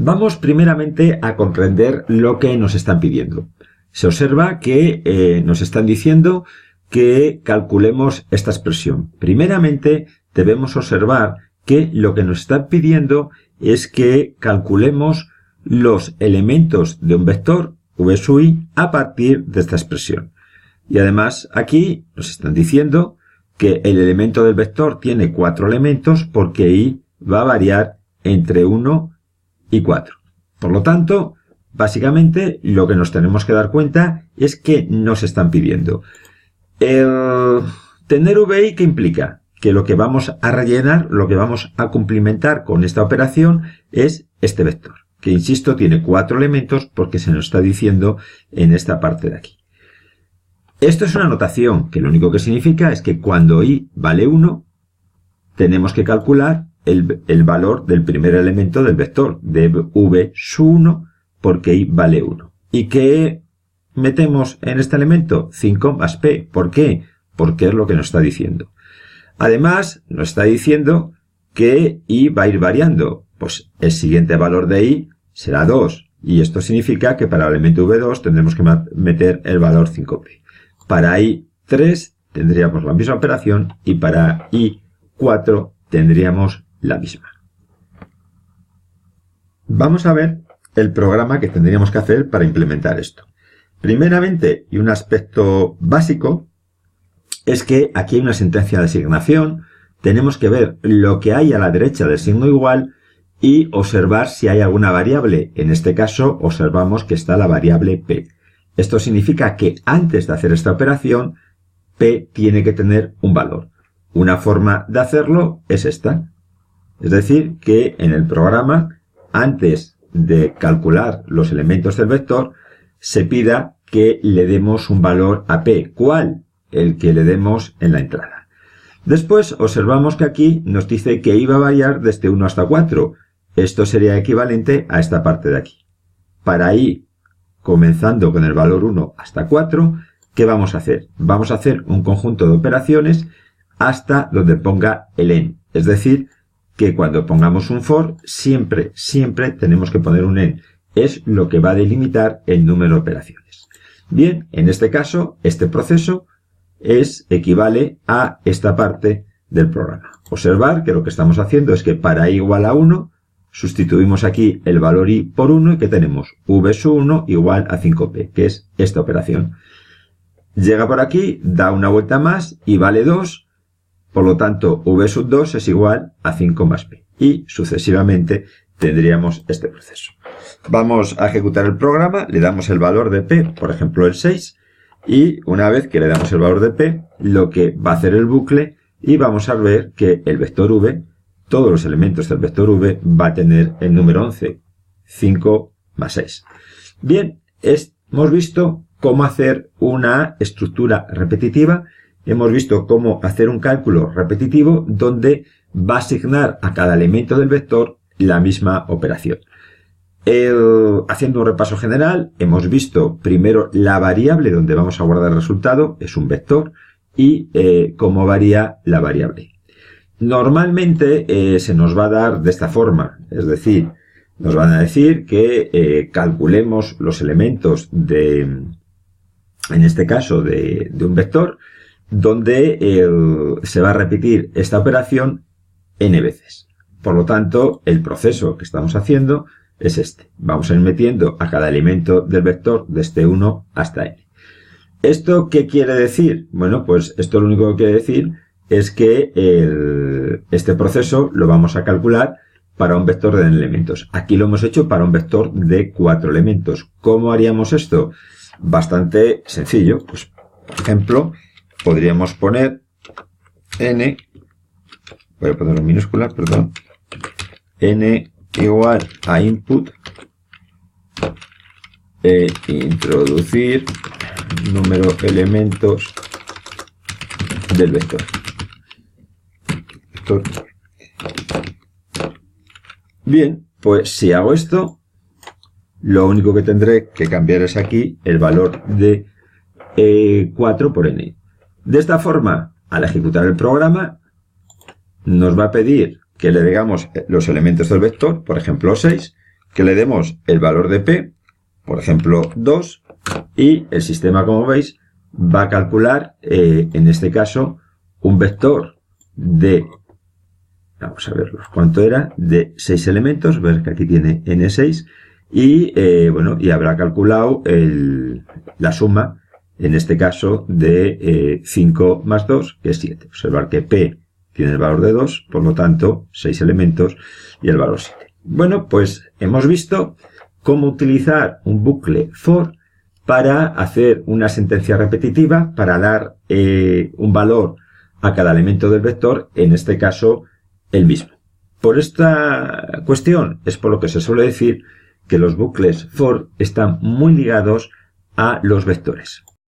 Vamos primeramente a comprender lo que nos están pidiendo. Se observa que nos están diciendo que calculemos esta expresión. Primeramente debemos observar que lo que nos están pidiendo es que calculemos los elementos de un vector v sub i a partir de esta expresión. Y además aquí nos están diciendo que el elemento del vector tiene 4 elementos porque i va a variar entre 1 y 4. Por lo tanto, básicamente lo que nos tenemos que dar cuenta es que nos están pidiendo. El tener vi, ¿qué implica? Que lo que vamos a rellenar, lo que vamos a complementar con esta operación es este vector, que insisto tiene 4 elementos porque se nos está diciendo en esta parte de aquí. Esto es una notación que lo único que significa es que cuando i vale 1, tenemos que calcular el valor del primer elemento del vector, de v sub 1, porque i vale 1. ¿Y qué metemos en este elemento? 5 más p. ¿Por qué? Porque es lo que nos está diciendo. Además, nos está diciendo que i va a ir variando. Pues el siguiente valor de i será 2. Y esto significa que para el elemento v2 tendremos que meter el valor 5p. Para i3 tendríamos la misma operación y para i4 tendríamos la misma. Vamos a ver el programa que tendríamos que hacer para implementar esto. Primeramente, y un aspecto básico, es que aquí hay una sentencia de asignación. Tenemos que ver lo que hay a la derecha del signo igual y observar si hay alguna variable. En este caso, observamos que está la variable p. Esto significa que antes de hacer esta operación, p tiene que tener un valor. Una forma de hacerlo es esta. Es decir, que en el programa, antes de calcular los elementos del vector, se pida que le demos un valor a p. ¿Cuál? El que le demos en la entrada. Después observamos que aquí nos dice que iba a variar desde 1 hasta 4. Esto sería equivalente a esta parte de aquí. Para i, comenzando con el valor 1 hasta 4, ¿qué vamos a hacer? Vamos a hacer un conjunto de operaciones hasta donde ponga el en. Es decir, que cuando pongamos un for, siempre tenemos que poner un en. Es lo que va a delimitar el número de operaciones. Bien, en este caso, este proceso equivale a esta parte del programa. Observar que lo que estamos haciendo es que para i igual a 1, sustituimos aquí el valor i por 1 y que tenemos v sub 1 igual a 5p, que es esta operación. Llega por aquí, da una vuelta más y vale 2. Por lo tanto, v sub 2 es igual a 5 más p. Y sucesivamente tendríamos este proceso. Vamos a ejecutar el programa, le damos el valor de p, por ejemplo el 6, y una vez que le damos el valor de p, lo que va a hacer el bucle, y vamos a ver que el vector v, todos los elementos del vector v, va a tener el número 11, 5 más 6. Bien, hemos visto cómo hacer una estructura repetitiva. Hemos visto cómo hacer un cálculo repetitivo donde va a asignar a cada elemento del vector la misma operación. Haciendo un repaso general, hemos visto primero la variable donde vamos a guardar el resultado, es un vector, y cómo varía la variable. Normalmente se nos va a dar de esta forma, es decir, nos van a decir que calculemos los elementos en este caso de un vector, donde se va a repetir esta operación n veces. Por lo tanto, el proceso que estamos haciendo es este. Vamos a ir metiendo a cada elemento del vector desde 1 hasta n. ¿Esto qué quiere decir? Bueno, pues esto lo único que quiere decir es que este proceso lo vamos a calcular para un vector de n elementos. Aquí lo hemos hecho para un vector de 4 elementos. ¿Cómo haríamos esto? Bastante sencillo. Pues, por ejemplo, podríamos poner n, voy a ponerlo en minúscula, perdón, n igual a input e introducir número de elementos del vector. Bien, pues si hago esto, lo único que tendré que cambiar es aquí el valor de 4 por n. De esta forma, al ejecutar el programa, nos va a pedir que le digamos los elementos del vector, por ejemplo 6, que le demos el valor de P, por ejemplo 2, y el sistema, como veis, va a calcular, en este caso, un vector de, vamos a verlo, ¿cuánto era? De 6 elementos, ver que aquí tiene N6, y bueno, y habrá calculado la suma, en este caso, de 5 más 2, que es 7. Observar que P tiene el valor de 2, por lo tanto, 6 elementos y el valor 7. Bueno, pues hemos visto cómo utilizar un bucle for para hacer una sentencia repetitiva, para dar un valor a cada elemento del vector, en este caso, el mismo. Por esta cuestión es por lo que se suele decir que los bucles for están muy ligados a los vectores.